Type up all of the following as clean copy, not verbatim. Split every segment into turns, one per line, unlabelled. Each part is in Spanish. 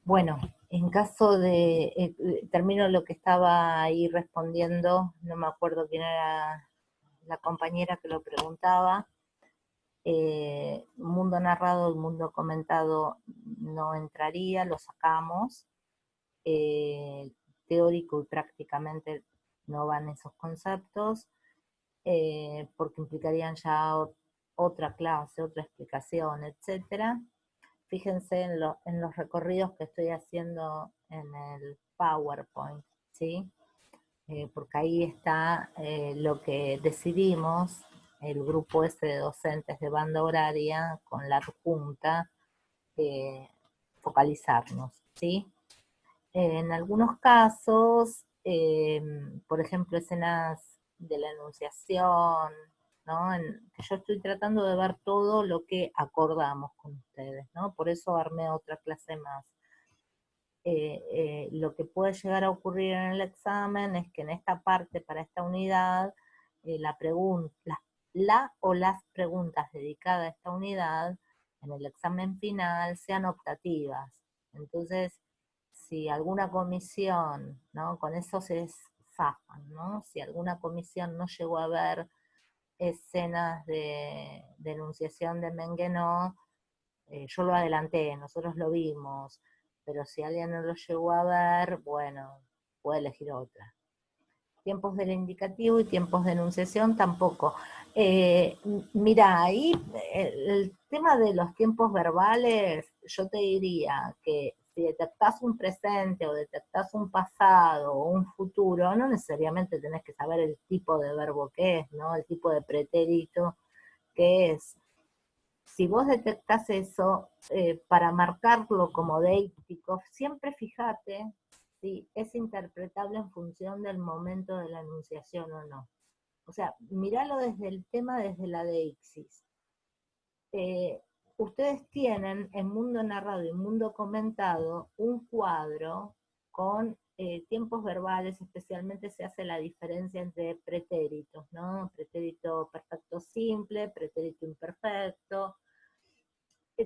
Bueno, en caso de, termino lo que estaba ahí respondiendo, no me acuerdo quién era la compañera que lo preguntaba. Mundo narrado y mundo comentado no entraría, lo sacamos. Eh, Teórico y prácticamente no van esos conceptos, porque implicarían ya otra clase, otra explicación, etcétera. Fíjense en los recorridos que estoy haciendo en el PowerPoint, ¿sí? Porque ahí está lo que decidimos, el grupo ese de docentes de banda horaria con la adjunta, focalizarnos, ¿sí? En algunos casos, por ejemplo, escenas de la enunciación, ¿no? Que yo estoy tratando de ver todo lo que acordamos con ustedes, ¿no? Por eso armé otra clase más. Lo que puede llegar a ocurrir en el examen es que en esta parte, para esta unidad, la o las preguntas dedicadas a esta unidad en el examen final sean optativas. Entonces, si alguna comisión, ¿no? Con eso se zafan, ¿no? Si alguna comisión no llegó a ver escenas de enunciación de Menguenó, yo lo adelanté, nosotros lo vimos, pero si alguien no lo llegó a ver, bueno, puede elegir otra. Tiempos del indicativo y tiempos de enunciación tampoco. Mira, ahí el tema de los tiempos verbales, yo te diría que si detectás un presente o detectás un pasado o un futuro, no necesariamente tenés que saber el tipo de verbo que es, ¿no? El tipo de pretérito que es. Si vos detectás eso, para marcarlo como deíctico, siempre fíjate si es interpretable en función del momento de la enunciación o no. O sea, míralo desde el tema, desde la deixis. Ustedes tienen en mundo narrado y mundo comentado un cuadro con tiempos verbales, especialmente se hace la diferencia entre pretéritos, ¿no? Pretérito perfecto simple, pretérito imperfecto,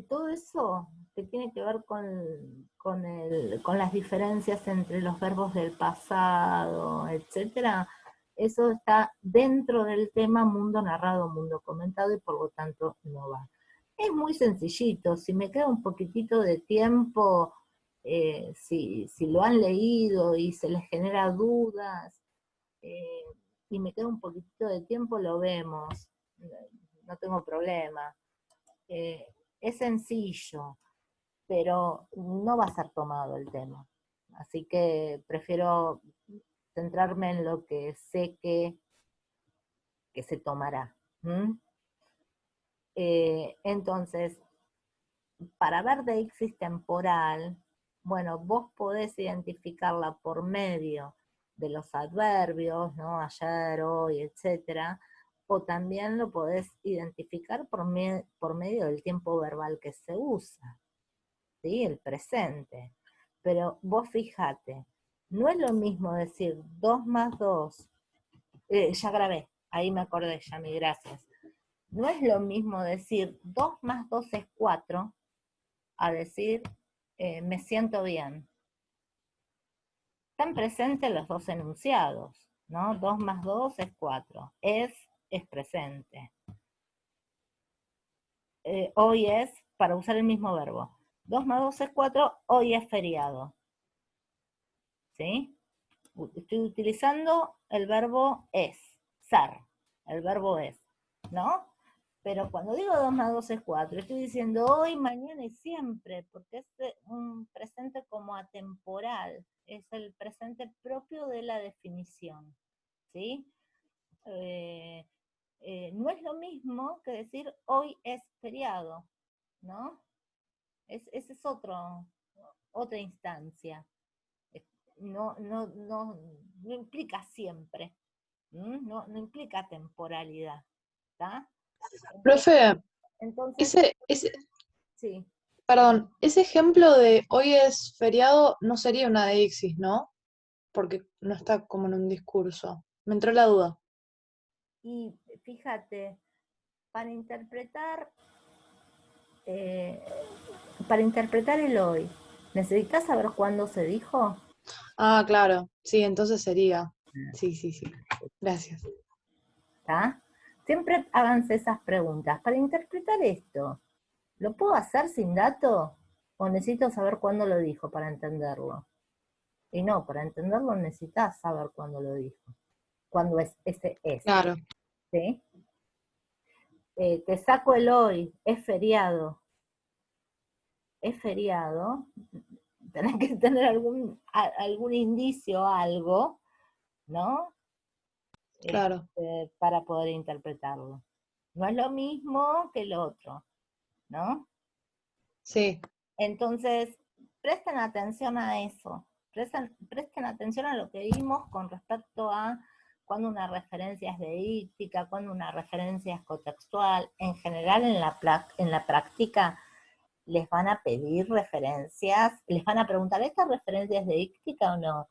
todo eso que tiene que ver con las diferencias entre los verbos del pasado, etcétera, eso está dentro del tema mundo narrado, mundo comentado, y por lo tanto no va. Es muy sencillito, si me queda un poquitito de tiempo, si lo han leído y se les genera dudas, eh, y me queda un poquitito de tiempo, lo vemos, no tengo problema. Eh, es sencillo, pero no va a ser tomado el tema. Así que prefiero centrarme en lo que sé que se tomará. Entonces, para ver deixis temporal, bueno, vos podés identificarla por medio de los adverbios, ¿no? Ayer, hoy, etcétera, o también lo podés identificar por medio del tiempo verbal que se usa, ¿sí? El presente. Pero vos fíjate, no es lo mismo decir 2 más 2, ya grabé, ahí me acordé, Yami, gracias. No es lo mismo decir 2 más 2 es 4 a decir me siento bien. Están presentes los dos enunciados, ¿no? 2 más 2 es 4. Es presente. Hoy es, para usar el mismo verbo. 2 más 2 es 4, hoy es feriado. ¿Sí? Estoy utilizando el verbo es, ser. El verbo es, ¿no? Pero cuando digo 2 más 2 es 4, estoy diciendo hoy, mañana y siempre, porque es un presente como atemporal, es el presente propio de la definición, ¿sí? Eh, no es lo mismo que decir hoy es feriado, ¿no? Ese es otra instancia. No implica siempre, no implica temporalidad, ¿está? Entonces,
Profe,
entonces,
ese,
sí.
perdón, ese ejemplo de hoy es feriado no sería una deixis, ¿no? Porque no está como en un discurso. Me entró la duda.
Y fíjate, para interpretar, eh, para interpretar el hoy ¿Necesitas saber cuándo se dijo?
Ah, claro. Sí, entonces sería. Sí, sí, sí. Gracias.
¿Está? Siempre háganse esas preguntas. Para interpretar esto, ¿lo puedo hacer sin dato? ¿O necesito saber cuándo lo dijo para entenderlo? Y no, para entenderlo necesitas saber cuándo lo dijo. Cuándo es ese es.
Claro.
¿Sí? Te saco el hoy, es feriado. Es feriado. Tenés que tener algún indicio, algo, ¿no?
Claro.
Para poder interpretarlo. No es lo mismo que el otro, ¿no?
Sí.
Entonces, presten atención a eso, presten atención a lo que vimos con respecto a cuando una referencia es deíctica, cuando una referencia es cotextual. En general, en la práctica, les van a pedir referencias, les van a preguntar, ¿esta referencia es deíctica o no?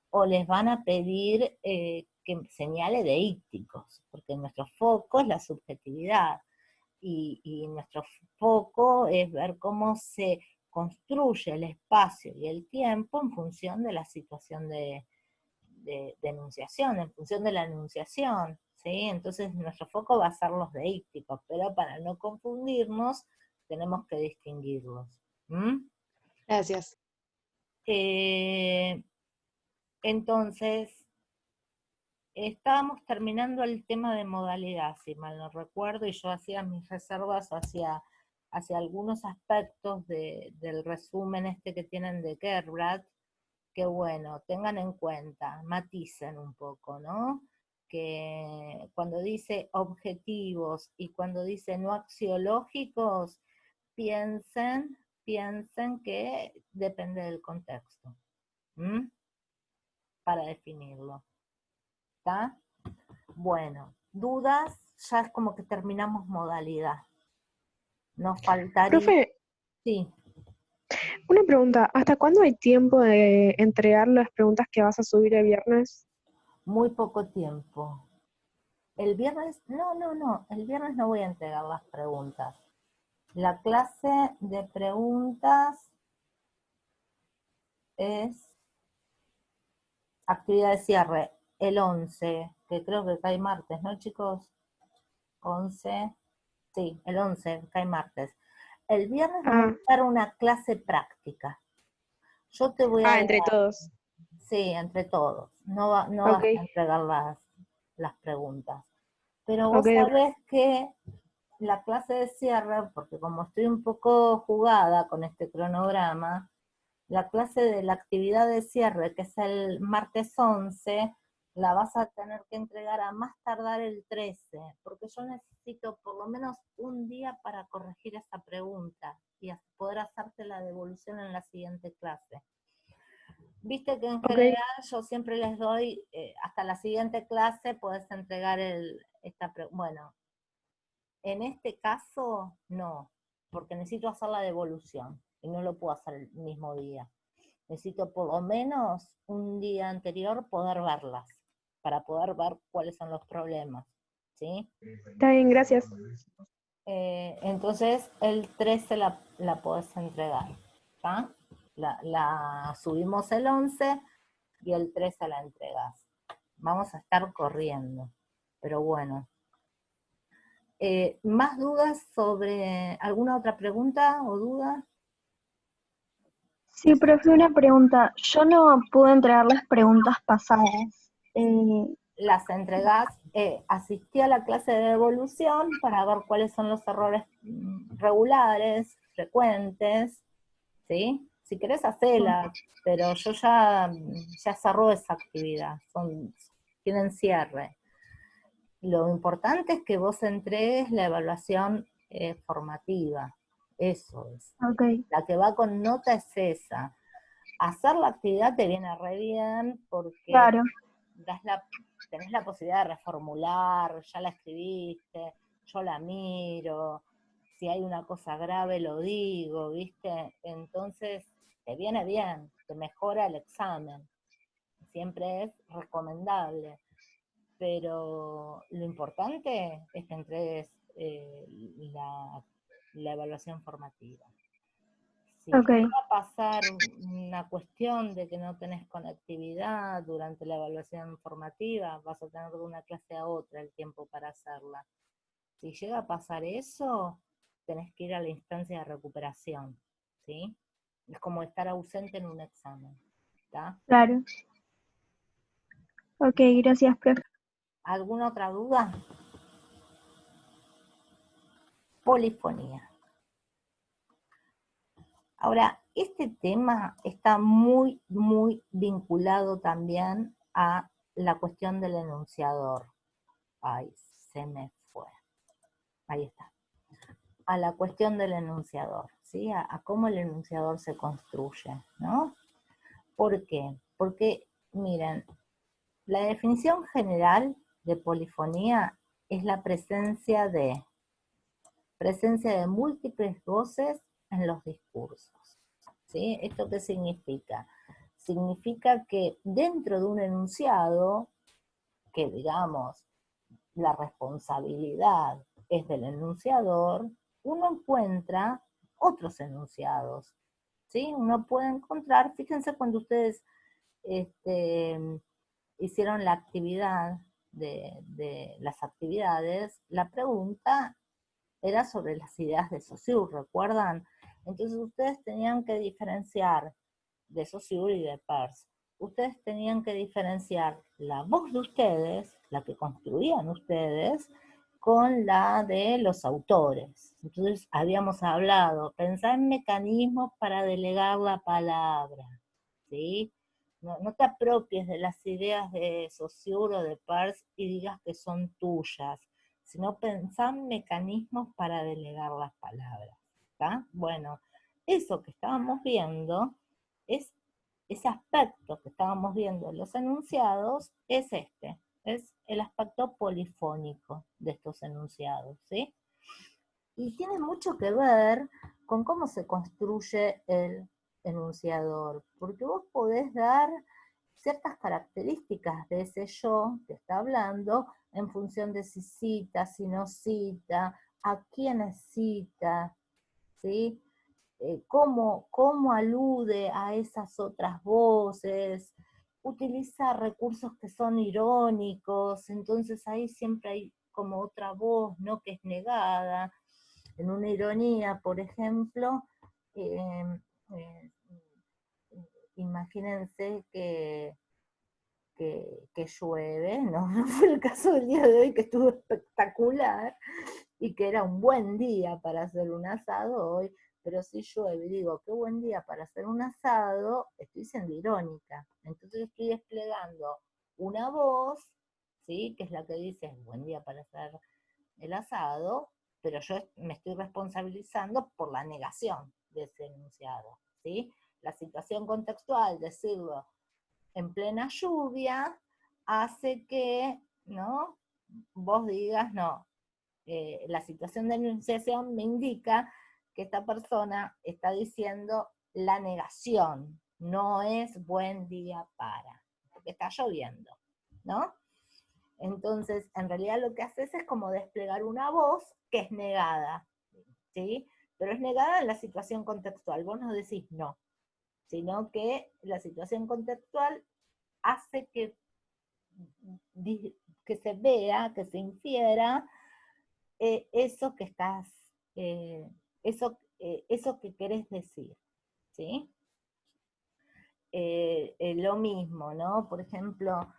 O les van a pedir que señale deícticos, porque nuestro foco es la subjetividad y nuestro foco es ver cómo se construye el espacio y el tiempo en función de la situación de enunciación, en función de la enunciación, ¿sí? Entonces nuestro foco va a ser los deícticos, pero para no confundirnos tenemos que distinguirlos. ¿Mm?
Gracias.
Eh, entonces, estábamos terminando el tema de modalidad, si mal no recuerdo, y yo hacía mis reservas hacia algunos aspectos del resumen este que tienen de Gerbrand, que bueno, tengan en cuenta, maticen un poco, ¿no? Que cuando dice objetivos y cuando dice no axiológicos, piensen que depende del contexto, ¿m? Para definirlo, ¿está? Bueno, dudas, ya es como que terminamos modalidad. Nos faltaría,
Profe,
sí,
una pregunta, ¿hasta cuándo hay tiempo de entregar las preguntas que vas a subir el viernes?
muy poco tiempo. El viernes, no, el viernes no voy a entregar las preguntas. La clase de preguntas es actividad de cierre, el 11, que creo que cae martes, ¿no, chicos? 11, sí, el 11 cae martes. El viernes vamos
Ah,
a dar una clase práctica. Yo te voy a dar,
entre todos.
sí, entre todos. No
Ok,
vas a entregar las preguntas. Pero
ok,
vos
ok.
sabés que la clase de cierre, porque como estoy un poco jugada con este cronograma, la clase de la actividad de cierre, que es el martes 11, la vas a tener que entregar a más tardar el 13, porque yo necesito por lo menos un día para corregir esa pregunta y poder hacerte la devolución en la siguiente clase. Viste que en
Ok,
general yo siempre les doy, hasta la siguiente clase puedes entregar esta pregunta. Bueno, en este caso no, porque necesito hacer la devolución y no lo puedo hacer el mismo día. Necesito por lo menos un día anterior poder verlas, para poder ver cuáles son los problemas, ¿sí?
está bien, gracias.
Entonces el 13 la podés entregar, ¿tá? La subimos el 11 y el 13 la entregas. Vamos a estar corriendo, pero bueno. ¿Más dudas sobre alguna otra pregunta o duda?
Sí, profe, una pregunta. Yo no pude entregar las preguntas pasadas.
Las entregás, asistí a la clase de devolución para ver cuáles son los errores regulares, frecuentes, ¿sí? Si querés hacelas, pero yo ya cerró esa actividad, tienen cierre. Lo importante es que vos entregues la evaluación formativa, eso es.
Ok,
La que va con nota es esa. Hacer la actividad te viene re bien porque
claro.
tenés la posibilidad de reformular, ya la escribiste, yo la miro, si hay una cosa grave lo digo, ¿viste? Entonces te viene bien, te mejora el examen, siempre es recomendable, pero lo importante es que entregues la evaluación formativa. Si
Ok,
llega a pasar una cuestión de que no tenés conectividad durante la evaluación formativa, vas a tener de una clase a otra el tiempo para hacerla. Si llega a pasar eso, tenés que ir a la instancia de recuperación, ¿sí? Es como estar ausente en un examen, ¿está?
claro. Ok, gracias, profe.
¿Alguna otra duda? Polifonía. Ahora, este tema está muy, muy vinculado también a la cuestión del enunciador. Ay, se me fue. Ahí está. A la cuestión del enunciador, ¿sí? A cómo el enunciador se construye, ¿no? ¿Por qué? Porque, miren, la definición general de polifonía es la presencia de múltiples voces en los discursos, ¿sí? ¿Esto qué significa? Significa que dentro de un enunciado, que digamos, la responsabilidad es del enunciador, uno encuentra otros enunciados, ¿sí? Uno puede encontrar, fíjense cuando ustedes hicieron la actividad de las actividades, la pregunta era sobre las ideas de Saussure, ¿recuerdan? Entonces ustedes tenían que diferenciar de Saussure y de Peirce. Ustedes tenían que diferenciar la voz de ustedes, la que construían ustedes, con la de los autores. Entonces habíamos hablado, pensar en mecanismos para delegar la palabra, ¿sí? No te apropies de las ideas de Saussure o de Peirce y digas que son tuyas, sino pensar en mecanismos para delegar las palabras, ¿está? Bueno, eso que estábamos viendo es ese aspecto que estábamos viendo en los enunciados es el aspecto polifónico de estos enunciados, ¿sí? Y tiene mucho que ver con cómo se construye el enunciador, porque vos podés dar ciertas características de ese yo que está hablando en función de si cita, si no cita, a quiénes cita, ¿sí? Cómo alude a esas otras voces, utiliza recursos que son irónicos, entonces ahí siempre hay como otra voz, ¿no? Que es negada. En una ironía, por ejemplo, eh, eh, imagínense que llueve, ¿no? No fue el caso del día de hoy, que estuvo espectacular, y que era un buen día para hacer un asado hoy, pero si llueve y digo, qué buen día para hacer un asado, estoy siendo irónica. Entonces estoy desplegando una voz, ¿sí? Que es la que dice, buen día para hacer el asado, pero yo me estoy responsabilizando por la negación de ese enunciado, ¿sí? La situación contextual, decirlo en plena lluvia, hace que, ¿no? Vos digas, no, la situación de enunciación me indica que esta persona está diciendo la negación, no es buen día para, porque está lloviendo, ¿no? Entonces, en realidad lo que haces es como desplegar una voz que es negada, ¿sí? Pero es negada en la situación contextual, vos no decís no, sino que la situación contextual hace que se vea, que se infiera eso que estás, eso que querés decir, ¿sí? Lo mismo, ¿no? Por ejemplo,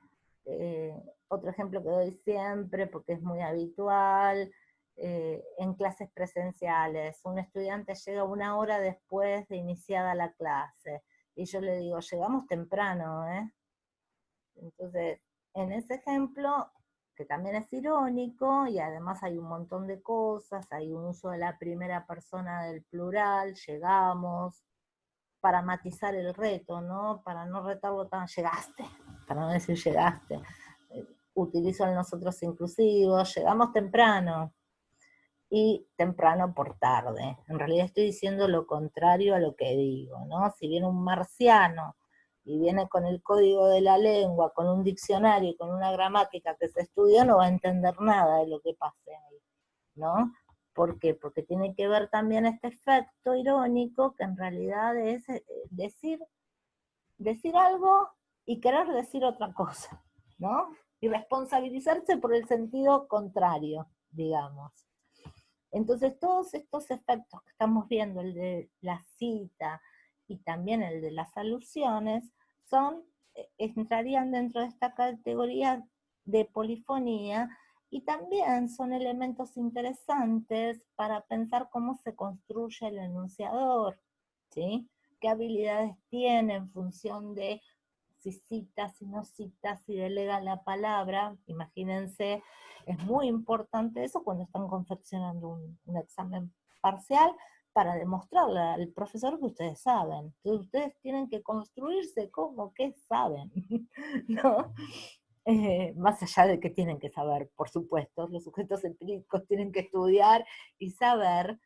otro ejemplo que doy siempre, porque es muy habitual, en clases presenciales, un estudiante llega una hora después de iniciada la clase, y yo le digo, llegamos temprano, ¿eh? Entonces, en ese ejemplo, que también es irónico, y además hay un montón de cosas, hay un uso de la primera persona del plural, llegamos, para matizar el reto, ¿no? Para no retarlo tan, llegaste, para no decir llegaste. Utilizo el nosotros inclusivos, llegamos temprano, y temprano por tarde. En realidad estoy diciendo lo contrario a lo que digo, ¿no? Si viene un marciano y viene con el código de la lengua, con un diccionario y con una gramática que se estudió, no va a entender nada de lo que pase ahí, ¿no? ¿Por qué? Porque tiene que ver también este efecto irónico que en realidad es decir algo y querer decir otra cosa, ¿no? Y responsabilizarse por el sentido contrario, digamos. Entonces todos estos efectos que estamos viendo, el de la cita y también el de las alusiones, entrarían dentro de esta categoría de polifonía, y también son elementos interesantes para pensar cómo se construye el enunciador, ¿sí? Qué habilidades tiene en función de si cita, si no cita, si delega la palabra. Imagínense, es muy importante eso cuando están confeccionando un examen parcial para demostrarle al profesor que ustedes saben. Entonces ustedes tienen que construirse como que saben, ¿no? Más allá de que tienen que saber, por supuesto, los sujetos empíricos tienen que estudiar y saber.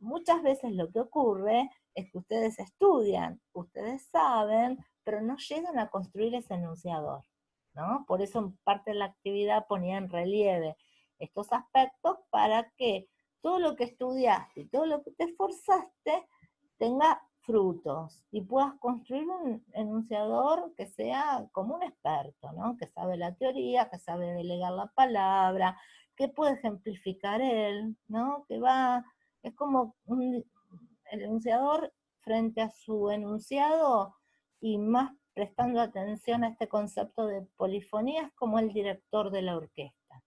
Muchas veces lo que ocurre es que ustedes estudian, ustedes saben, pero no llegan a construir ese enunciador, ¿no? Por eso en parte de la actividad ponía en relieve estos aspectos para que todo lo que estudiaste y todo lo que te esforzaste tenga frutos y puedas construir un enunciador que sea como un experto, ¿no? Que sabe la teoría, que sabe delegar la palabra, que puede ejemplificar él, ¿no? Es como el enunciador frente a su enunciado, y más prestando atención a este concepto de polifonía, es como el director de la orquesta.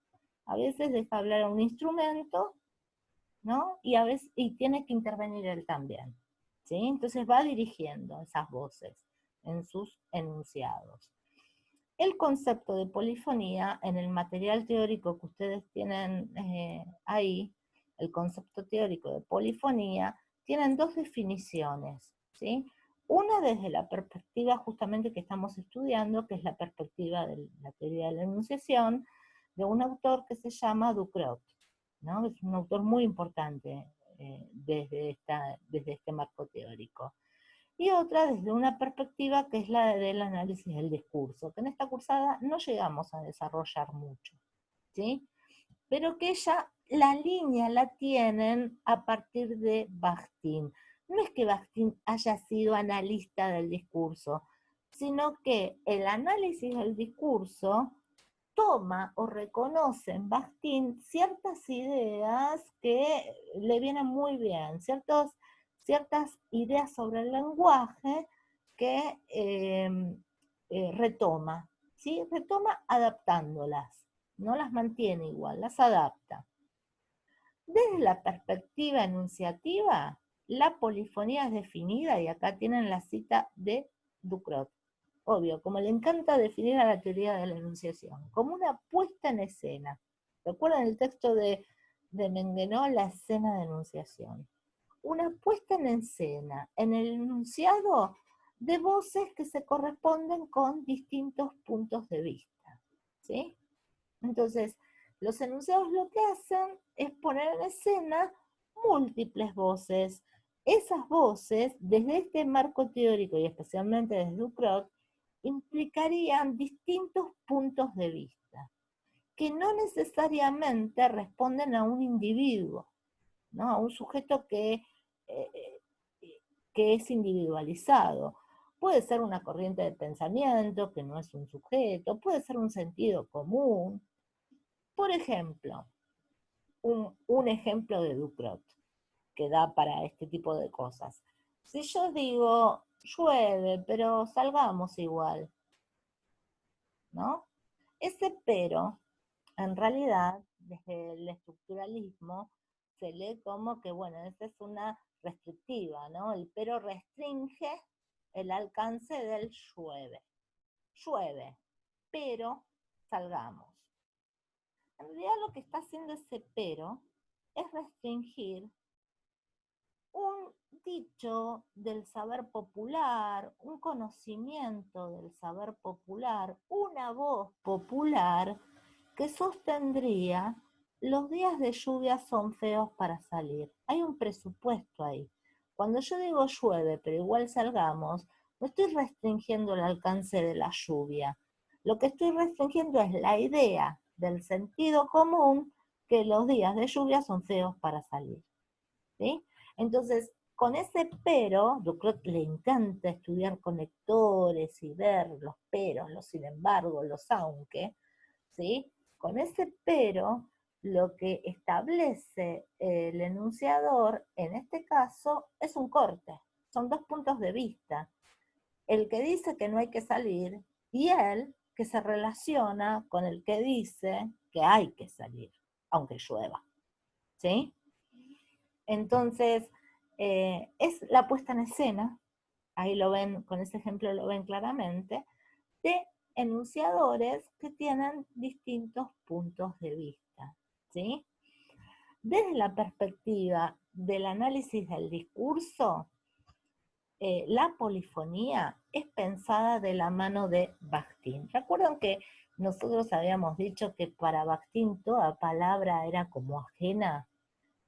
A veces deja hablar a un instrumento, ¿no? Y tiene que intervenir él también, ¿sí? Entonces va dirigiendo esas voces en sus enunciados. El concepto de polifonía, en el material teórico que ustedes tienen ahí, el concepto teórico de polifonía, tienen dos definiciones, ¿sí? Una desde la perspectiva justamente que estamos estudiando, que es la perspectiva de la teoría de la enunciación, de un autor que se llama Ducrot, ¿no? Es un autor muy importante desde este marco teórico. Y otra desde una perspectiva que es la del análisis del discurso, que en esta cursada no llegamos a desarrollar mucho, ¿sí? Pero que la línea la tienen a partir de Bakhtin. No es que Bakhtin haya sido analista del discurso, sino que el análisis del discurso toma o reconoce en Bakhtin ciertas ideas que le vienen muy bien, ciertas ideas sobre el lenguaje que retoma, ¿sí? Retoma adaptándolas, no las mantiene igual, las adapta. Desde la perspectiva enunciativa, la polifonía es definida, y acá tienen la cita de Ducrot, obvio, como le encanta definir a la teoría de la enunciación, como una puesta en escena. ¿Recuerdan el texto de Menguenó, la escena de enunciación? Una puesta en escena, en el enunciado, de voces que se corresponden con distintos puntos de vista, ¿sí? Entonces, los enunciados lo que hacen es poner en escena múltiples voces. Esas voces, desde este marco teórico y especialmente desde Ducrot, implicarían distintos puntos de vista, que no necesariamente responden a un individuo, ¿no? A un sujeto que es individualizado. Puede ser una corriente de pensamiento que no es un sujeto, puede ser un sentido común. Por ejemplo, un ejemplo de Ducrot que da para este tipo de cosas. Si yo digo, llueve, pero salgamos igual, ¿no? Ese pero, en realidad, desde el estructuralismo, se lee como que, bueno, esa es una restrictiva, ¿no? El pero restringe el alcance del llueve. Llueve, pero salgamos. En realidad lo que está haciendo ese pero es restringir un dicho del saber popular, un conocimiento del saber popular, una voz popular que sostendría: los días de lluvia son feos para salir. Hay un presupuesto ahí. Cuando yo digo llueve, pero igual salgamos, no estoy restringiendo el alcance de la lluvia. Lo que estoy restringiendo es la idea del sentido común que los días de lluvia son feos para salir, ¿sí? Entonces, con ese pero, yo creo que le encanta estudiar conectores y ver los peros, los sin embargo, los aunque, ¿sí? Con ese pero, lo que establece el enunciador, en este caso, es un corte, son dos puntos de vista. El que dice que no hay que salir y él que se relaciona con el que dice que hay que salir, aunque llueva, ¿sí? Entonces, es la puesta en escena, ahí lo ven, con ese ejemplo lo ven claramente, de enunciadores que tienen distintos puntos de vista, ¿sí? Desde la perspectiva del análisis del discurso, la polifonía es pensada de la mano de Bakhtin. ¿Recuerdan que nosotros habíamos dicho que para Bakhtin toda palabra era como ajena?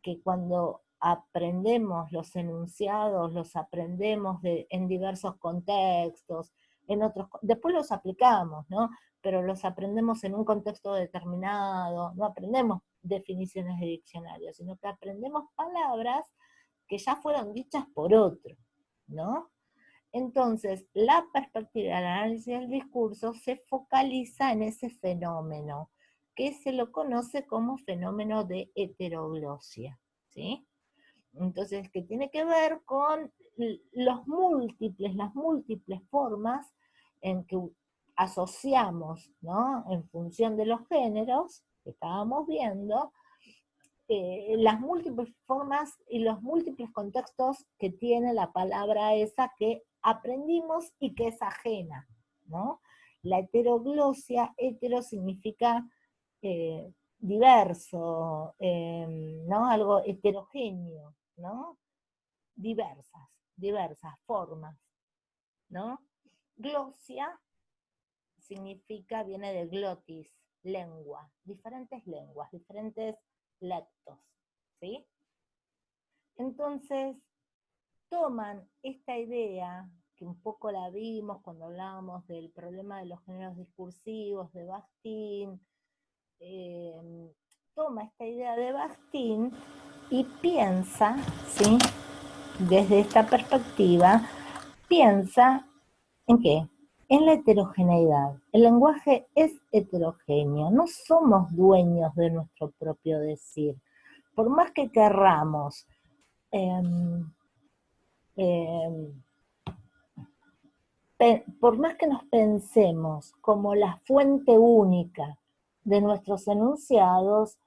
Que cuando aprendemos los enunciados, los aprendemos en diversos contextos, en otros, después los aplicamos, ¿no? Pero los aprendemos en un contexto determinado, no aprendemos definiciones de diccionario, sino que aprendemos palabras que ya fueron dichas por otro, ¿no? Entonces, la perspectiva del análisis del discurso se focaliza en ese fenómeno, que se lo conoce como fenómeno de heteroglosia, ¿sí? Entonces, que tiene que ver con las múltiples formas en que asociamos, ¿no? En función de los géneros que estábamos viendo, las múltiples formas y los múltiples contextos que tiene la palabra esa que aprendimos y que es ajena, ¿no? La heteroglosia, hetero significa diverso, ¿no? Algo heterogéneo, ¿no? Diversas formas, ¿no? Glosia significa, viene de glotis, lengua, diferentes lectos, ¿sí? Entonces, toman esta idea, que un poco la vimos cuando hablábamos del problema de los géneros discursivos de Bakhtin, toma esta idea de Bakhtin y piensa, ¿sí? Desde esta perspectiva, piensa ¿en qué? En la heterogeneidad. El lenguaje es heterogéneo, no somos dueños de nuestro propio decir. Por más que querramos por más que nos pensemos como la fuente única de nuestros enunciados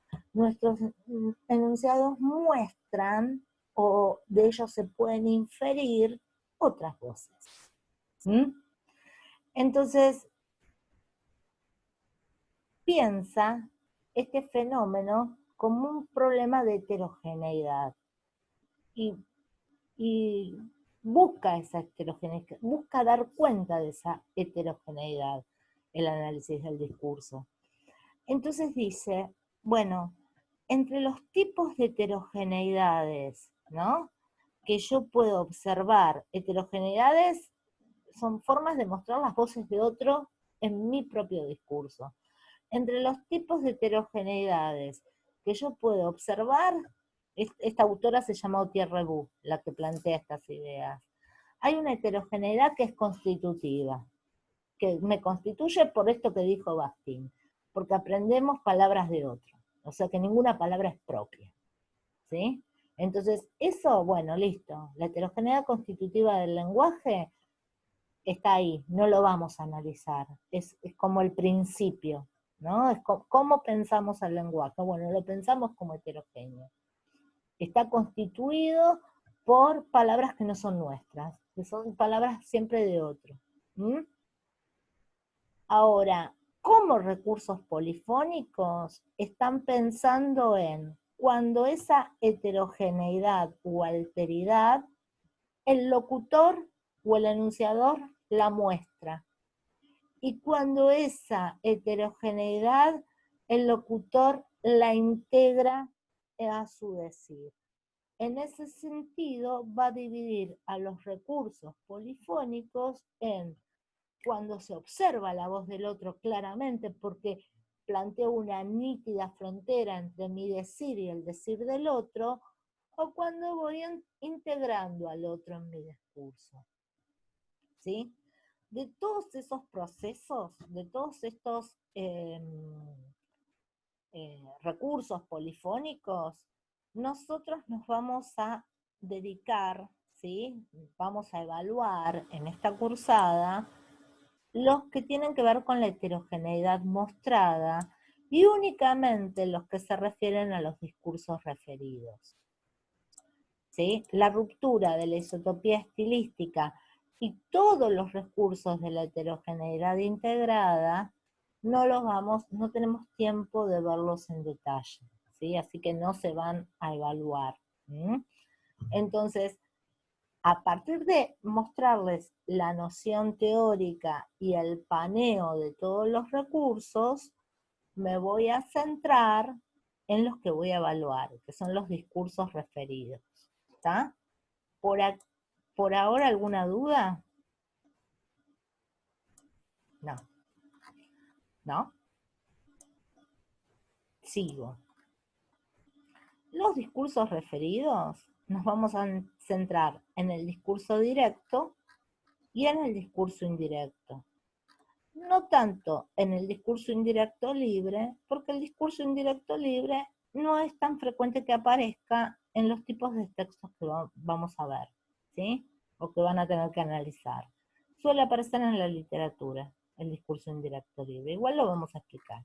muestran o de ellos se pueden inferir otras voces. ¿Mm? Entonces, piensa este fenómeno como un problema de heterogeneidad y busca esa heterogeneidad, busca dar cuenta de esa heterogeneidad, el análisis del discurso. Entonces dice, bueno, entre los tipos de heterogeneidades, ¿no? Que yo puedo observar, heterogeneidades son formas de mostrar las voces de otro en mi propio discurso. Entre los tipos de heterogeneidades que yo puedo observar, esta autora se llama Autier Rebus, la que plantea estas ideas. Hay una heterogeneidad que es constitutiva, que me constituye por esto que dijo Bakhtin, porque aprendemos palabras de otro, o sea que ninguna palabra es propia, ¿sí? Entonces, eso, bueno, listo, la heterogeneidad constitutiva del lenguaje está ahí, no lo vamos a analizar, es como el principio, ¿no? Es cómo pensamos el lenguaje, bueno, lo pensamos como heterogéneo. Está constituido por palabras que no son nuestras, que son palabras siempre de otro. ¿Mm? Ahora, como recursos polifónicos, están pensando en cuando esa heterogeneidad o alteridad, el locutor o el enunciador la muestra. Y cuando esa heterogeneidad, el locutor la integra a su decir. En ese sentido, va a dividir a los recursos polifónicos en cuando se observa la voz del otro claramente, porque planteo una nítida frontera entre mi decir y el decir del otro, o cuando voy integrando al otro en mi discurso. ¿Sí? De todos esos procesos, de todos estos recursos polifónicos, nosotros nos vamos a dedicar, ¿sí? Vamos a evaluar en esta cursada los que tienen que ver con la heterogeneidad mostrada y únicamente los que se refieren a los discursos referidos. ¿Sí? La ruptura de la isotopía estilística y todos los recursos de la heterogeneidad integrada no tenemos tiempo de verlos en detalle, ¿sí? Así que no se van a evaluar. Entonces, a partir de mostrarles la noción teórica y el paneo de todos los recursos, me voy a centrar en los que voy a evaluar, que son los discursos referidos. ¿Está? ¿Por ahora alguna duda? No. ¿No? Sigo. Los discursos referidos nos vamos a centrar en el discurso directo y en el discurso indirecto. No tanto en el discurso indirecto libre, porque el discurso indirecto libre no es tan frecuente que aparezca en los tipos de textos que vamos a ver, ¿sí? O que van a tener que analizar. Suele aparecer en la literatura, el discurso indirecto libre. Igual lo vamos a explicar.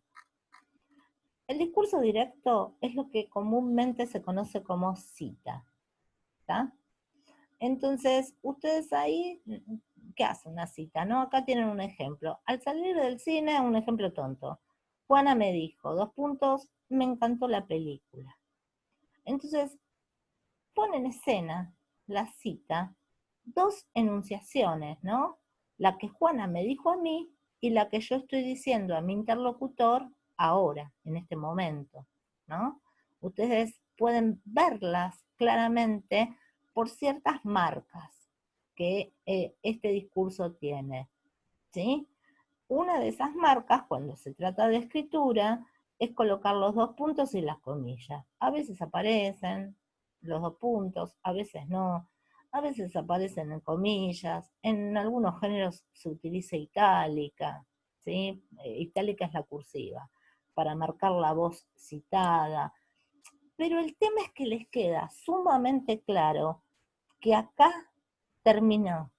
El discurso directo es lo que comúnmente se conoce como cita, ¿está? Entonces, ustedes ahí, ¿qué hace una cita? ¿No? Acá tienen un ejemplo. Al salir del cine, un ejemplo tonto. Juana me dijo, : me encantó la película. Entonces, pone en escena la cita dos enunciaciones, ¿no? La que Juana me dijo a mí y la que yo estoy diciendo a mi interlocutor ahora, en este momento, ¿no? Ustedes pueden verlas claramente por ciertas marcas que este discurso tiene, ¿sí? Una de esas marcas, cuando se trata de escritura, es colocar los dos puntos y las comillas. A veces aparecen los dos puntos, a veces no, a veces aparecen en comillas, en algunos géneros se utiliza itálica, ¿sí? Itálica es la cursiva, para marcar la voz citada. Pero el tema es que les queda sumamente claro que acá terminó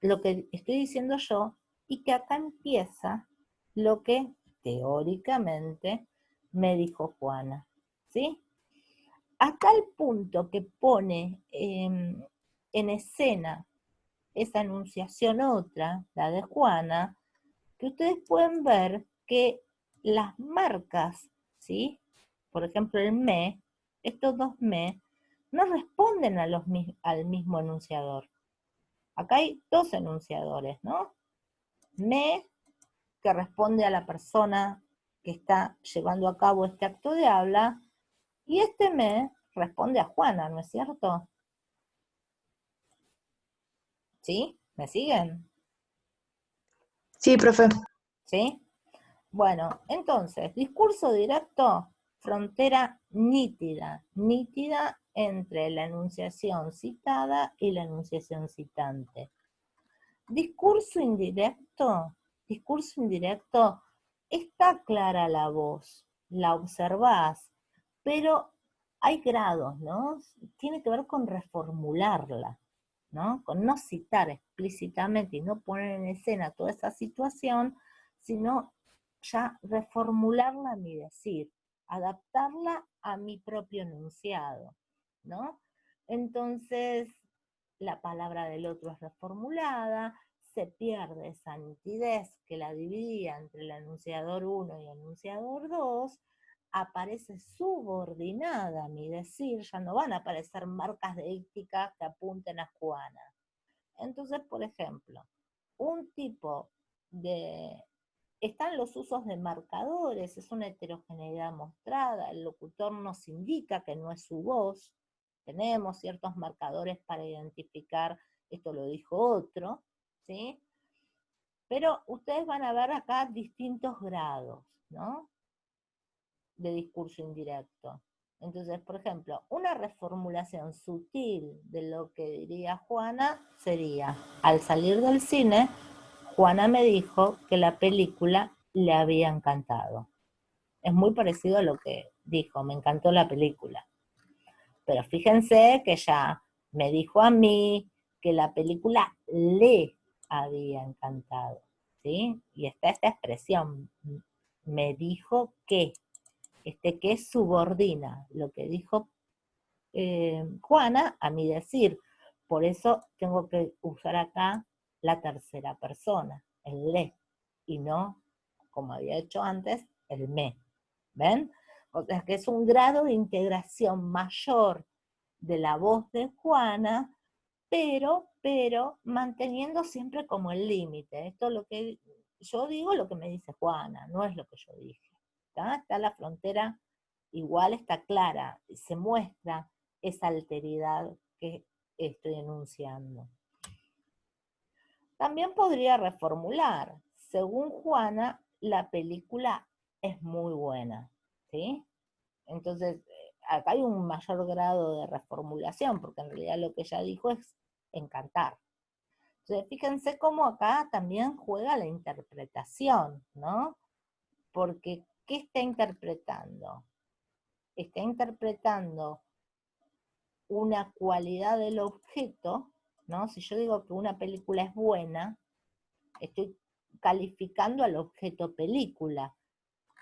lo que estoy diciendo yo y que acá empieza lo que teóricamente me dijo Juana, ¿sí? A tal punto que pone en escena esa enunciación otra, la de Juana, que ustedes pueden ver que las marcas, ¿sí? Por ejemplo, el me, estos dos me, no responden al mismo enunciador. Acá hay dos enunciadores, ¿no? Me, que responde a la persona que está llevando a cabo este acto de habla, y este me responde a Juana, ¿no es cierto? ¿Sí? ¿Me siguen?
Sí, profe.
¿Sí? Bueno, entonces, discurso directo, frontera nítida, nítida entre la enunciación citada y la enunciación citante. Discurso indirecto, está clara la voz, la observás, pero hay grados, ¿no? Tiene que ver con reformularla, ¿no? Con no citar explícitamente y no poner en escena toda esa situación, sino ya reformularla a mi decir, adaptarla a mi propio enunciado, ¿no? Entonces, la palabra del otro es reformulada, se pierde esa nitidez que la dividía entre el enunciador 1 y el enunciador 2, aparece subordinada a mi decir, ya no van a aparecer marcas deícticas que apunten a Juana. Entonces, por ejemplo, un tipo de... Están los usos de marcadores, es una heterogeneidad mostrada, el locutor nos indica que no es su voz, tenemos ciertos marcadores para identificar, esto lo dijo otro, ¿sí? Pero ustedes van a ver acá distintos grados, ¿no? de discurso indirecto. Entonces, por ejemplo, una reformulación sutil de lo que diría Juana sería, al salir del cine, Juana me dijo que la película le había encantado. Es muy parecido a lo que dijo, me encantó la película. Pero fíjense que ya me dijo a mí que la película le había encantado, ¿sí? Y está esta expresión, me dijo que, que subordina lo que dijo Juana a mi decir. Por eso tengo que usar acá la tercera persona, el le, y no, como había hecho antes, el me. ¿Ven? O sea que es un grado de integración mayor de la voz de Juana, pero manteniendo siempre como el límite. Esto es lo que yo digo, lo que me dice Juana, no es lo que yo dije. Está la frontera, igual está clara, se muestra esa alteridad que estoy enunciando. También podría reformular. Según Juana, la película es muy buena, ¿sí? Entonces, acá hay un mayor grado de reformulación, porque en realidad lo que ella dijo es encantar. Entonces, fíjense cómo acá también juega la interpretación, ¿no? Porque, ¿qué está interpretando? Está interpretando una cualidad del objeto, ¿no? Si yo digo que una película es buena, estoy calificando al objeto película,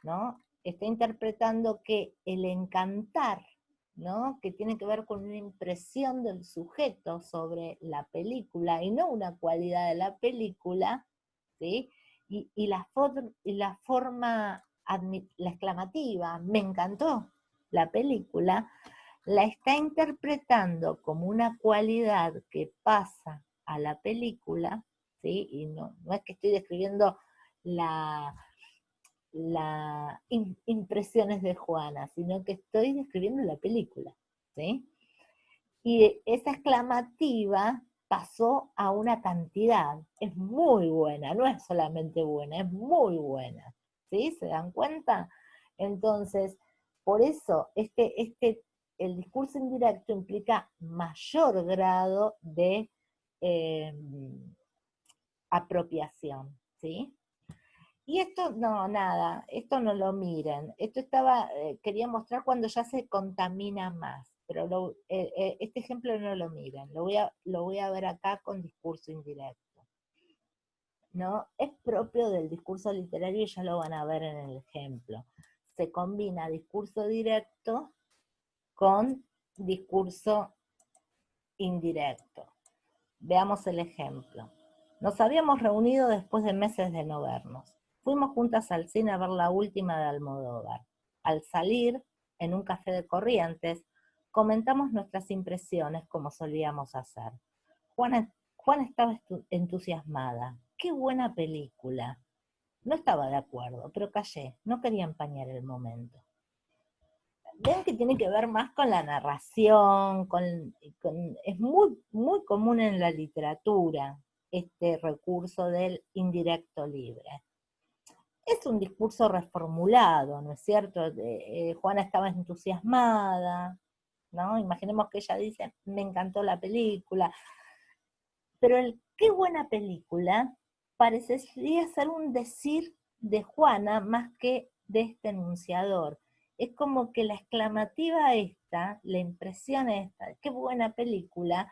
¿no? Está interpretando que el encantar, ¿no? Que tiene que ver con una impresión del sujeto sobre la película y no una cualidad de la película, ¿sí? Y la forma, la exclamativa, me encantó la película, la está interpretando como una cualidad que pasa a la película, ¿sí? Y no es que estoy describiendo las impresiones de Juana, sino que estoy describiendo la película, ¿sí? Y esa exclamativa pasó a una cantidad, es muy buena, no es solamente buena, es muy buena, ¿sí? ¿Se dan cuenta? Entonces, por eso, el discurso indirecto implica mayor grado de apropiación, ¿sí? Y esto, no, nada, esto no lo miren. Esto quería mostrar cuando ya se contamina más, pero este ejemplo no lo miren, lo voy a ver acá con discurso indirecto. ¿No? Es propio del discurso literario y ya lo van a ver en el ejemplo. Se combina discurso directo con discurso indirecto. Veamos el ejemplo. Nos habíamos reunido después de meses de no vernos. Fuimos juntas al cine a ver la última de Almodóvar. Al salir, en un café de Corrientes, comentamos nuestras impresiones como solíamos hacer. Juana estaba entusiasmada. ¡Qué buena película! No estaba de acuerdo, pero callé, no quería empañar el momento. Ven que tiene que ver más con la narración, es muy, muy común en la literatura este recurso del indirecto libre. Es un discurso reformulado, ¿no es cierto? Juana estaba entusiasmada, ¿no? Imaginemos que ella dice, me encantó la película, pero el qué buena película parecería ser un decir de Juana más que de este enunciador. Es como que la exclamativa esta, la impresión esta, qué buena película,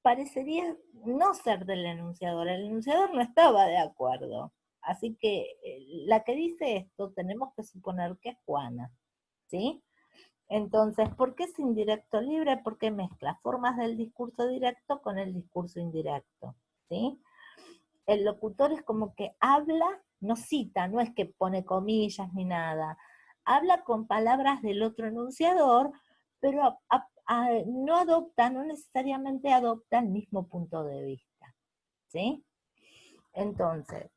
parecería no ser del enunciador. El enunciador no estaba de acuerdo. Así que la que dice esto tenemos que suponer que es Juana, ¿sí? Entonces, ¿por qué es indirecto libre? Porque mezcla formas del discurso directo con el discurso indirecto, ¿sí? El locutor es como que habla, no cita, no es que pone comillas ni nada, habla con palabras del otro enunciador, pero no necesariamente adopta el mismo punto de vista, ¿sí? Entonces,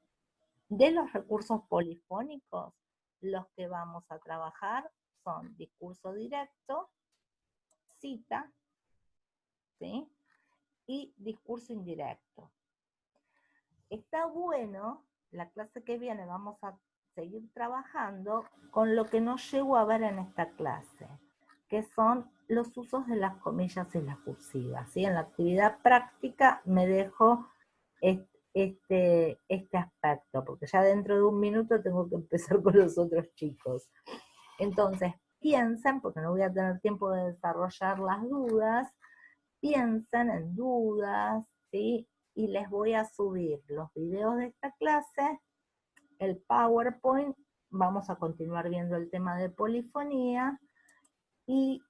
de los recursos polifónicos, los que vamos a trabajar son discurso directo, cita, ¿sí? Y discurso indirecto. Está bueno, la clase que viene seguir trabajando con lo que no llego a ver en esta clase, que son los usos de las comillas y las cursivas, ¿sí? En la actividad práctica me dejo este aspecto, porque ya dentro de un minuto tengo que empezar con los otros chicos. Entonces, piensen, porque no voy a tener tiempo de desarrollar las dudas, piensen en dudas, ¿sí? Y les voy a subir los videos de esta clase, el PowerPoint, vamos a continuar viendo el tema de polifonía, y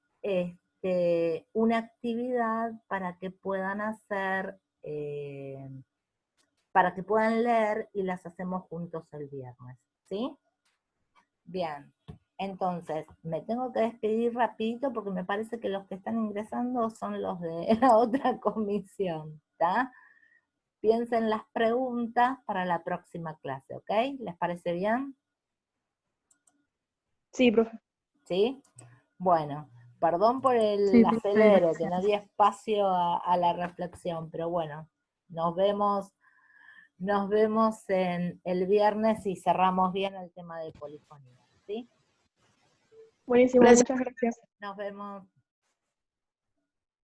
una actividad para que puedan hacer, para que puedan leer y las hacemos juntos el viernes, ¿sí? Bien, entonces me tengo que despedir rapidito porque me parece que los que están ingresando son los de la otra comisión, ¿está? Piensen las preguntas para la próxima clase, ¿ok? ¿Les parece bien?
Sí, profe.
¿Sí? Bueno, perdón por el
Sí, profe,
acelero, que
gracias.
no di espacio a la reflexión, pero bueno, nos vemos en el viernes y cerramos bien el tema de polifonía, ¿sí?
Buenísimo,
Gracias.
muchas gracias.
Nos vemos.